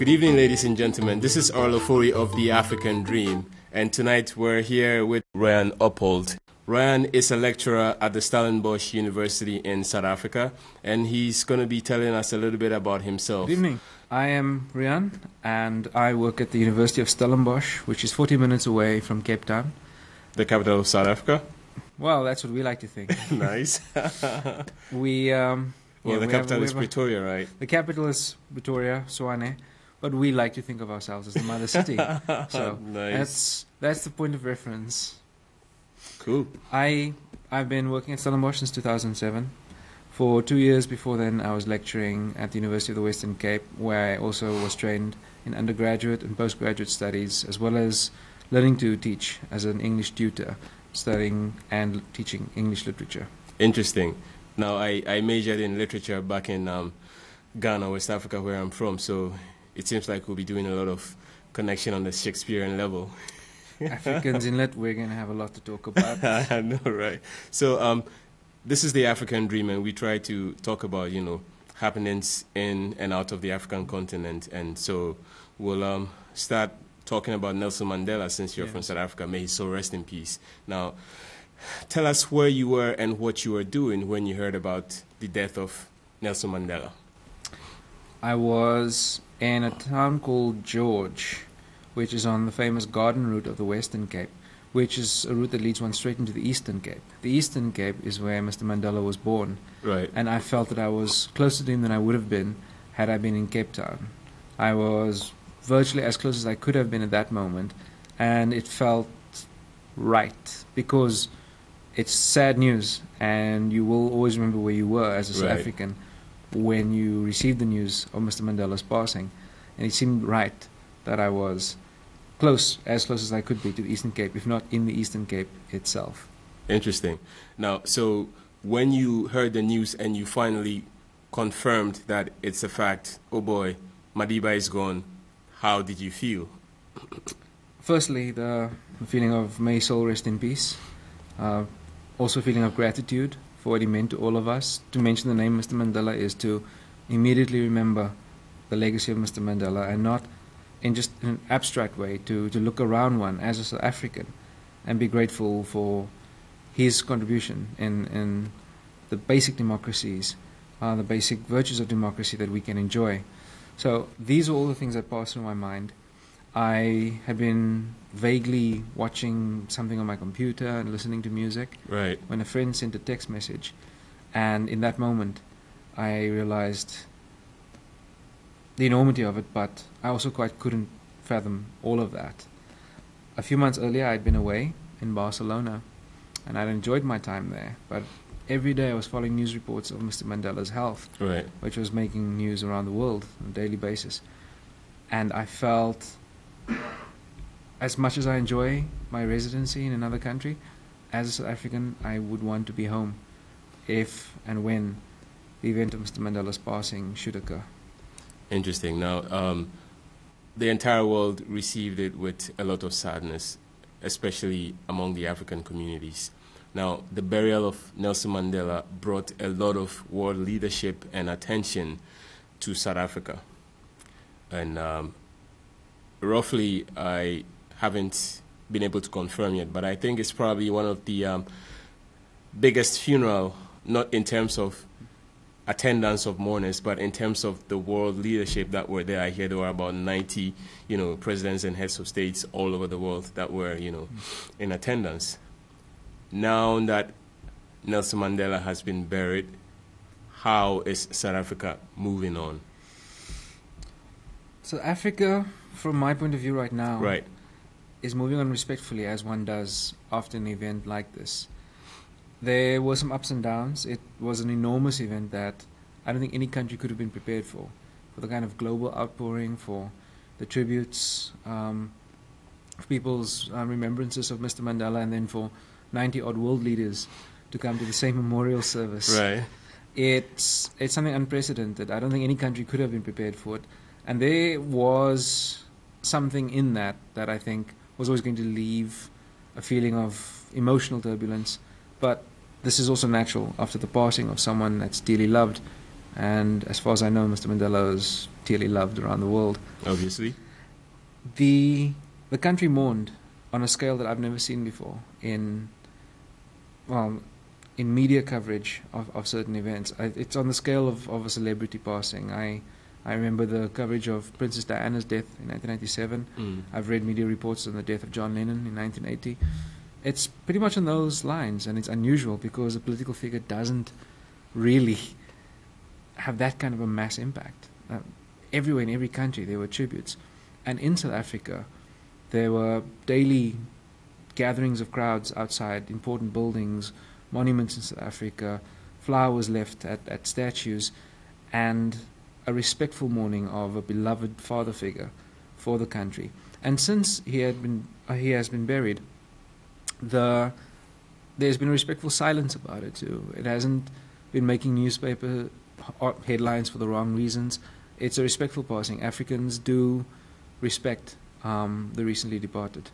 Good evening, ladies and gentlemen. This is Arlo Fori of The African Dream, and tonight we're here with Ryan Uphold. Ryan is a lecturer at the Stellenbosch University in South Africa, and he's going to be telling us a little bit about himself. Good evening. I am Ryan, and I work at the University of Stellenbosch, which is 40 minutes away from Cape Town. The capital of South Africa? Well, that's what we like to think. Nice. The capital is Pretoria, right? The capital is Pretoria, Tshwane, but we like to think of ourselves as the mother city. So nice. That's the point of reference. Cool. I've been working at Stellenbosch since 2007. For 2 years before then, I was lecturing at the University of the Western Cape, where I also was trained in undergraduate and postgraduate studies, as well as learning to teach as an English tutor, studying and teaching English literature. Interesting. Now, I majored in literature back in Ghana, West Africa, where I'm from, so it seems like we'll be doing a lot of connection on the Shakespearean level. Africans in Lit, we're going to have a lot to talk about. I know, right? So this is the African Dream, and we try to talk about, happenings in and out of the African continent. And so we'll start talking about Nelson Mandela, since you're from South Africa. May his soul rest in peace. Now, tell us where you were and what you were doing when you heard about the death of Nelson Mandela. I was in a town called George, which is on the famous garden route of the Western Cape, which is a route that leads one straight into the Eastern Cape. The Eastern Cape is where Mr. Mandela was born. Right. And I felt that I was closer to him than I would have been had I been in Cape Town. I was virtually as close as I could have been at that moment, and it felt right, because it's sad news, and you will always remember where you were as a South African when you received the news of Mr. Mandela's passing. And it seemed right that I was as close as I could be to the Eastern Cape, if not in the Eastern Cape itself. Interesting. Now, so when you heard the news and you finally confirmed that it's a fact, oh boy, Madiba is gone, how did you feel? Firstly, the feeling of may his soul rest in peace. Also a feeling of gratitude for what he meant to all of us. To mention the name Mr. Mandela is to immediately remember the legacy of Mr. Mandela, and not in just an abstract way, to look around one as a South African and be grateful for his contribution in the basic democracies, the basic virtues of democracy that we can enjoy. So these are all the things that pass through my mind. I had been vaguely watching something on my computer and listening to music when a friend sent a text message, and in that moment I realized the enormity of it, but I also quite couldn't fathom all of that. A few months earlier I'd been away in Barcelona, and I'd enjoyed my time there, but every day I was following news reports of Mr. Mandela's health, which was making news around the world on a daily basis. And I felt, as much as I enjoy my residency in another country, as a South African, I would want to be home if and when the event of Mr. Mandela's passing should occur. Interesting. Now, the entire world received it with a lot of sadness, especially among the African communities. Now, the burial of Nelson Mandela brought a lot of world leadership and attention to South Africa. And roughly, I haven't been able to confirm yet, but I think it's probably one of the biggest funeral, not in terms of attendance of mourners, but in terms of the world leadership that were there. I hear there were about 90, presidents and heads of states all over the world that were, in attendance. Now that Nelson Mandela has been buried, how is South Africa moving on? South Africa, from my point of view right now, is moving on respectfully, as one does after an event like this. There were some ups and downs. It was an enormous event that I don't think any country could have been prepared for the kind of global outpouring, for the tributes, for people's remembrances of Mr. Mandela, and then for 90-odd world leaders to come to the same memorial service. It's something unprecedented. I don't think any country could have been prepared for it. And there was something in that I think was always going to leave a feeling of emotional turbulence. But this is also natural after the passing of someone that's dearly loved. And as far as I know, Mr. Mandela was dearly loved around the world. Obviously. The country mourned on a scale that I've never seen before in media coverage of certain events. It's on the scale of a celebrity passing. I remember the coverage of Princess Diana's death in 1997. I've read media reports on the death of John Lennon in 1980. It's pretty much on those lines, and it's unusual because a political figure doesn't really have that kind of a mass impact. Everywhere in every country there were tributes. And in South Africa, there were daily gatherings of crowds outside important buildings, monuments in South Africa, flowers left at statues, and a respectful mourning of a beloved father figure for the country. And since he has been buried, there's been a respectful silence about it too. It hasn't been making newspaper headlines for the wrong reasons. It's a respectful passing. Africans do respect the recently departed.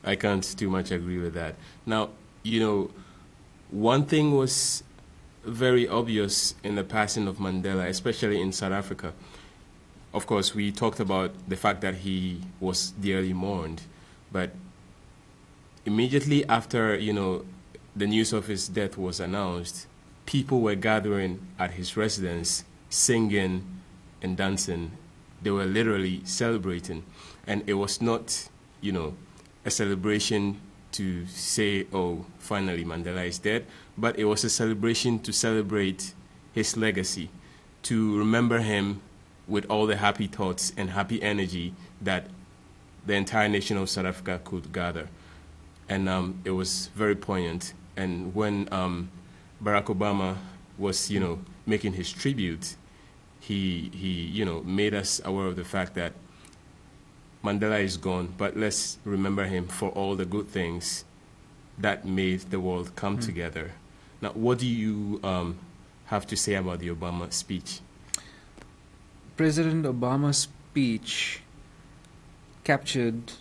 I can't too much agree with that. Now, one thing was very obvious in the passing of Mandela, especially in South Africa. Of course, we talked about the fact that he was dearly mourned, but immediately after, the news of his death was announced, people were gathering at his residence, singing and dancing. They were literally celebrating. And it was not, a celebration to say, oh, finally Mandela is dead, but it was a celebration to celebrate his legacy, to remember him with all the happy thoughts and happy energy that the entire nation of South Africa could gather. And it was very poignant. And when Barack Obama was, making his tribute, he made us aware of the fact that Mandela is gone, but let's remember him for all the good things that made the world come together. Now, what do you have to say about the Obama speech? President Obama's speech captured,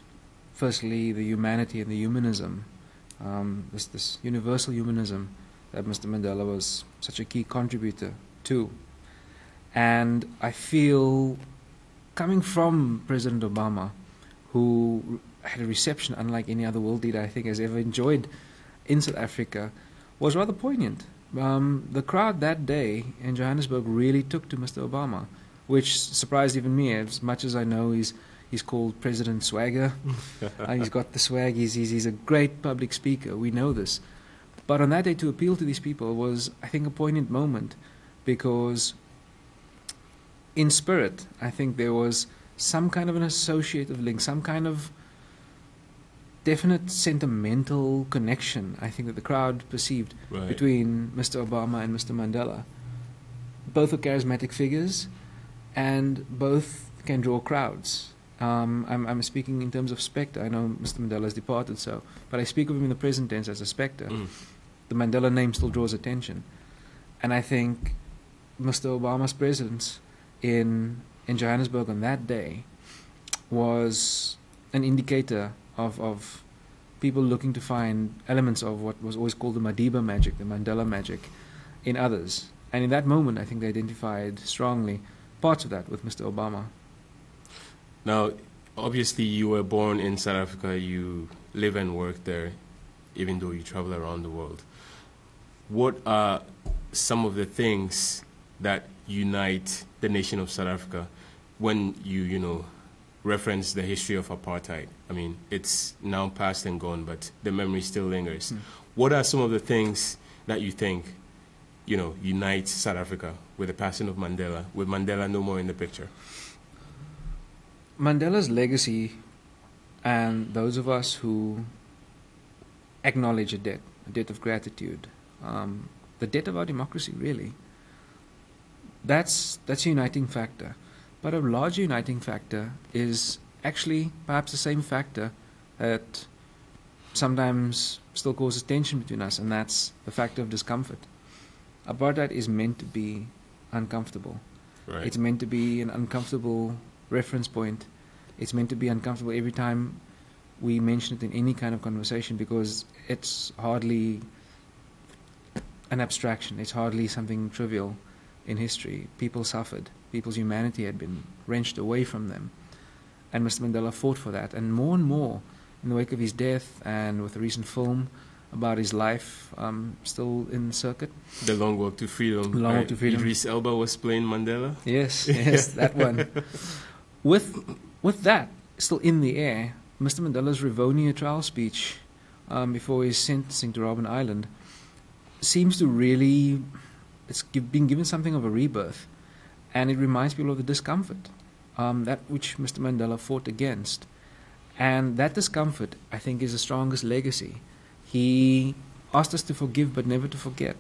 firstly, the humanity and the humanism, this universal humanism that Mr. Mandela was such a key contributor to. And I feel, coming from President Obama, who had a reception unlike any other world leader I think has ever enjoyed in South Africa, was rather poignant. The crowd that day in Johannesburg really took to Mr. Obama, which surprised even me, as much as I know he's called President Swagger. He's got the swag, he's a great public speaker, we know this. But on that day to appeal to these people was, I think, a poignant moment, because in spirit, I think there was some kind of an associative link, some kind of definite sentimental connection, I think, that the crowd perceived between Mr. Obama and Mr. Mandela. Both are charismatic figures, and both can draw crowds. I'm speaking in terms of spectre. I know Mr. Mandela has departed, but I speak of him in the present tense as a spectre. The Mandela name still draws attention. And I think Mr. Obama's presence in Johannesburg on that day was an indicator of people looking to find elements of what was always called the Madiba magic, the Mandela magic, in others. And in that moment, I think they identified strongly parts of that with Mr. Obama. Now, obviously, you were born in South Africa. You live and work there, even though you travel around the world. What are some of the things that unite the nation of South Africa when you reference the history of apartheid? I mean, it's now past and gone, but the memory still lingers. What are some of the things that you think, unite South Africa with the passing of Mandela, with Mandela no more in the picture? Mandela's legacy, and those of us who acknowledge a debt of gratitude, the debt of our democracy, really, that's a uniting factor. But a larger uniting factor is actually perhaps the same factor that sometimes still causes tension between us, and that's the factor of discomfort. Apartheid is meant to be uncomfortable. Right. It's meant to be an uncomfortable reference point. It's meant to be uncomfortable every time we mention it in any kind of conversation, because it's hardly an abstraction. It's hardly something trivial. in history. People suffered. People's humanity had been wrenched away from them. And Mr. Mandela fought for that. And more, in the wake of his death and with a recent film about his life still in circuit. The Long Walk to Freedom. Long Walk to Freedom. Idris Elba was playing Mandela. Yes, that one. With that still in the air, Mr. Mandela's Rivonia trial speech before his sentencing to Robben Island seems to really, it's been given something of a rebirth, and it reminds people of the discomfort, that which Mr. Mandela fought against. And that discomfort, I think, is the strongest legacy. He asked us to forgive but never to forget.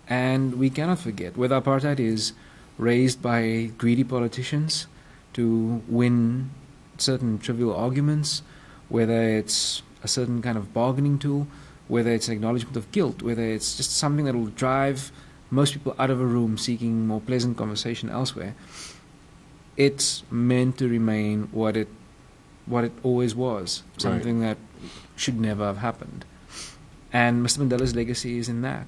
And we cannot forget whether apartheid is raised by greedy politicians to win certain trivial arguments, whether it's a certain kind of bargaining tool, whether it's an acknowledgement of guilt, whether it's just something that will drive most people out of a room seeking more pleasant conversation elsewhere. It's meant to remain what it always was, something that should never have happened. And Mr. Mandela's legacy is in that.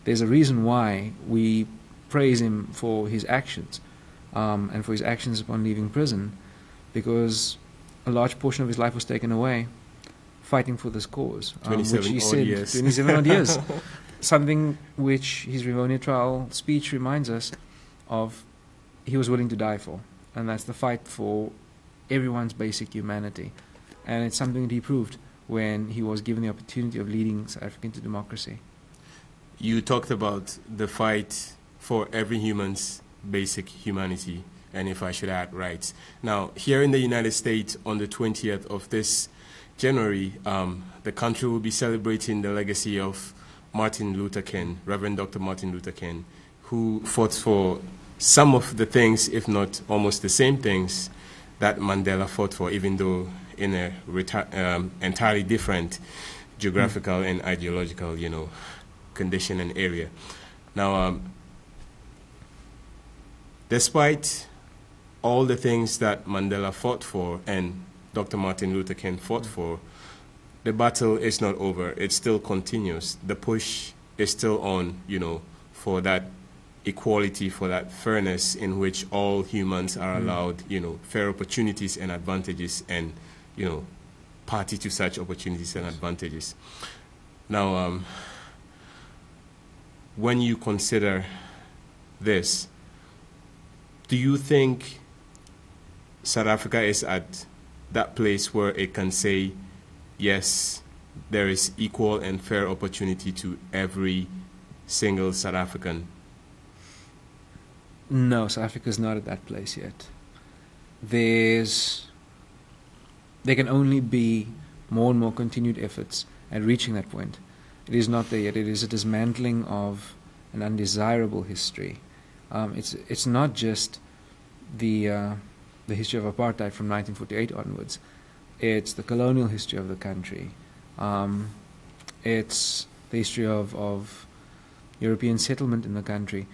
There's a reason why we praise him for his actions, and for his actions upon leaving prison, because a large portion of his life was taken away fighting for this cause, which he said 27 odd years. Something which his Rivonia trial speech reminds us of, he was willing to die for, and that's the fight for everyone's basic humanity. And it's something that he proved when he was given the opportunity of leading South Africa into democracy. You talked about the fight for every human's basic humanity, and if I should add, rights. Now, here in the United States, on the 20th of this January, the country will be celebrating the legacy of Martin Luther King, Rev Dr. Martin Luther King, who fought for some of the things, if not almost the same things, that Mandela fought for, even though in a entirely different geographical and ideological, condition and area. Now, despite all the things that Mandela fought for and Dr. Martin Luther King fought for, the battle is not over. It still continues. The push is still on, for that equality, for that fairness in which all humans are allowed, fair opportunities and advantages, and, party to such opportunities and advantages. Now, when you consider this, do you think South Africa is at that place where it can say, yes, there is equal and fair opportunity to every single South African? No, South Africa is not at that place yet. There can only be more and more continued efforts at reaching that point. It is not there yet. It is a dismantling of an undesirable history. It's not just the history of apartheid from 1948 onwards. It's the colonial history of the country. It's the history of European settlement in the country.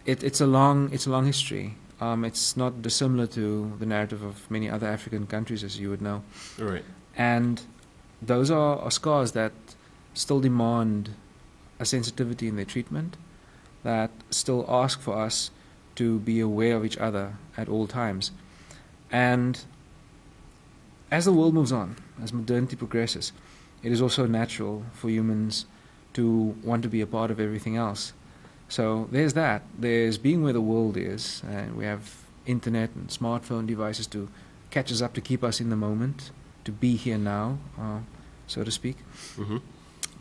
It's a long history. It's not dissimilar to the narrative of many other African countries, as you would know. Right. And those are scars that still demand a sensitivity in their treatment, that still ask for us to be aware of each other at all times. And as the world moves on, as modernity progresses, it is also natural for humans to want to be a part of everything else. So there's that. There's being where the world is, and we have internet and smartphone devices to catch us up, to keep us in the moment, to be here now, so to speak. Mm-hmm.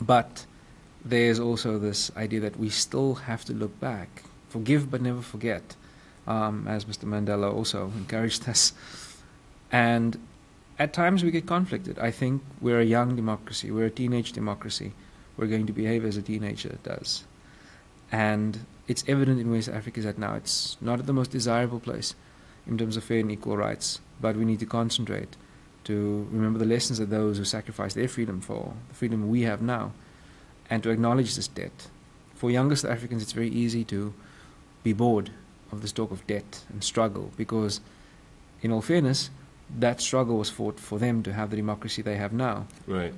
But there's also this idea that we still have to look back, forgive but never forget, as Mr. Mandela also encouraged us. And at times we get conflicted. I think we're a young democracy, we're a teenage democracy. We're going to behave as a teenager does. And it's evident in where South Africa is at now. It's not at the most desirable place in terms of fair and equal rights, but we need to concentrate to remember the lessons of those who sacrificed their freedom for the freedom we have now, and to acknowledge this debt. For younger South Africans, it's very easy to be bored of this talk of debt and struggle, because, in all fairness, that struggle was fought for them to have the democracy they have now. Right.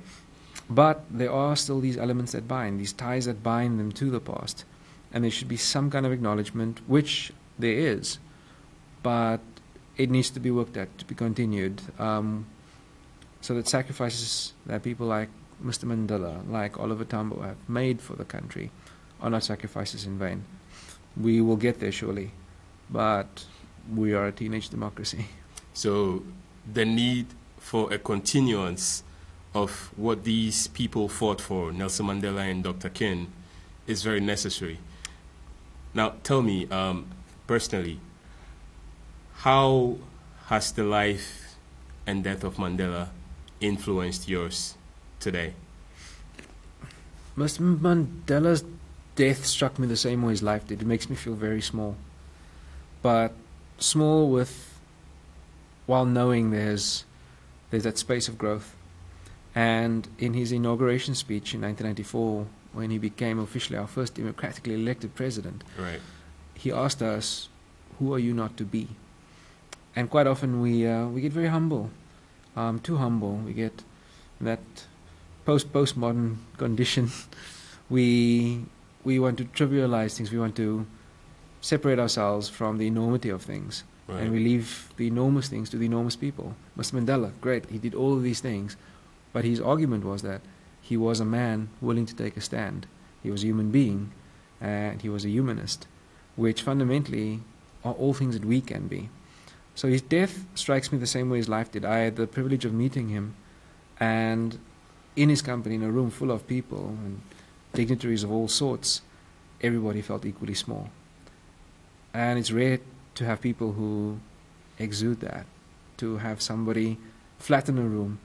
But there are still these elements that bind, these ties that bind them to the past. and there should be some kind of acknowledgement, which there is, but it needs to be worked at, to be continued, so that sacrifices that people like Mr. Mandela, like Oliver Tambo have made for the country are not sacrifices in vain. We will get there surely, but we are a teenage democracy. So the need for a continuance of what these people fought for, Nelson Mandela and Dr. King, is very necessary. Now, tell me, personally, how has the life and death of Mandela influenced yours today? Mr. Mandela's death struck me the same way his life did. It makes me feel very small. But small while knowing there's that space of growth. And in his inauguration speech in 1994, when he became officially our first democratically elected president, right, he asked us, "Who are you not to be?" And quite often we get very humble, too humble. We get that postmodern condition. We want to trivialize things. We want to separate ourselves from the enormity of things. Right. And we leave the enormous things to the enormous people. Mr. Mandela, great, he did all of these things, but his argument was that he was a man willing to take a stand. He was a human being, and he was a humanist, which fundamentally are all things that we can be. So his death strikes me the same way his life did. I had the privilege of meeting him, and in his company, in a room full of people and dignitaries of all sorts, everybody felt equally small. And it's rare to have people who exude that, to have somebody flatten a room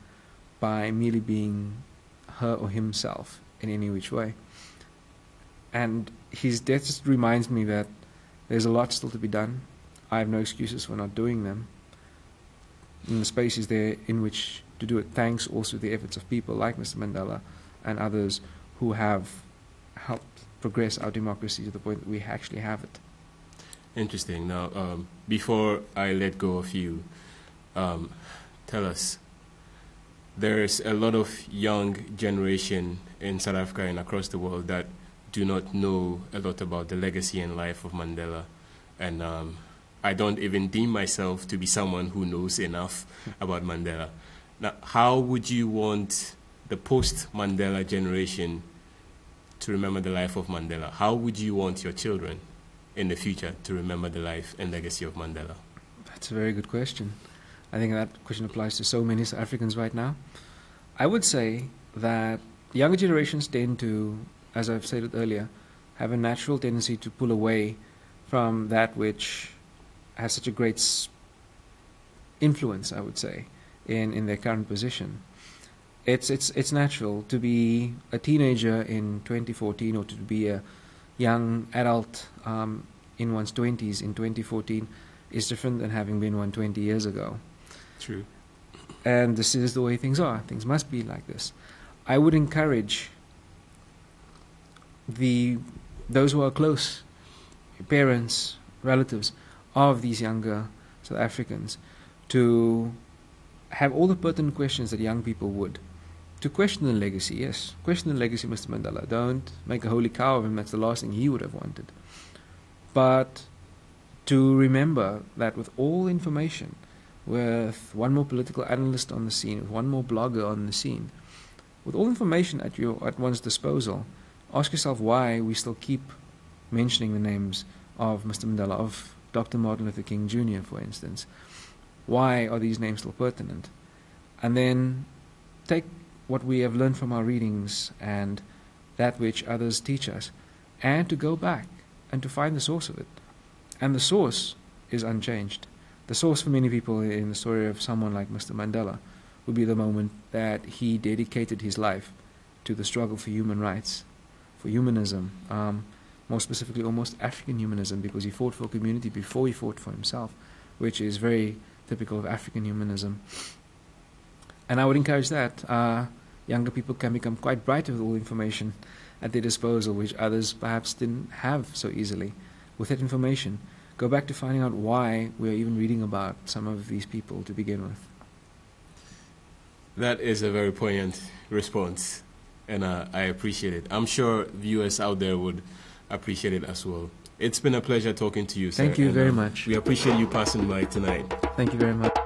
by merely being her or himself in any which way. And his death just reminds me that there's a lot still to be done. I have no excuses for not doing them. And the space is there in which to do it, thanks also to the efforts of people like Mr. Mandela and others who have helped progress our democracy to the point that we actually have it. Interesting. Now, before I let go of you, tell us, there's a lot of young generation in South Africa and across the world that do not know a lot about the legacy and life of Mandela. And I don't even deem myself to be someone who knows enough about Mandela. Now, how would you want the post-Mandela generation to remember the life of Mandela? How would you want your children in the future to remember the life and legacy of Mandela? That's a very good question. I think that question applies to so many South Africans right now. I would say that younger generations tend to, as I've stated earlier, have a natural tendency to pull away from that which has such a great influence, I would say, in their current position. It's natural to be a teenager in 2014 or to be a young adult in one's 20s in 2014 is different than having been one 20 years ago. True. And this is the way things are. Things must be like this. I would encourage those who are close, parents, relatives of these younger South Africans, to have all the pertinent questions that young people would. To question the legacy, yes. Question the legacy of Mr. Mandela. Don't make a holy cow of him. That's the last thing he would have wanted. But to remember that with all information, with one more political analyst on the scene, with one more blogger on the scene, with all information at one's disposal, ask yourself why we still keep mentioning the names of Mr. Mandela, of Dr. Martin Luther King Jr., for instance. Why are these names still pertinent? And then take what we have learned from our readings and that which others teach us, and to go back and to find the source of it. And the source is unchanged. The source for many people in the story of someone like Mr. Mandela would be the moment that he dedicated his life to the struggle for human rights, for humanism, more specifically almost African humanism, because he fought for a community before he fought for himself, which is very typical of African humanism. And I would encourage that. Younger people can become quite bright with all the information at their disposal, which others perhaps didn't have so easily. With that information, go back to finding out why we are even reading about some of these people to begin with. That is a very poignant response, and I appreciate it. I'm sure viewers out there would appreciate it as well. It's been a pleasure talking to you, sir. Thank you very much. We appreciate you passing by tonight. Thank you very much.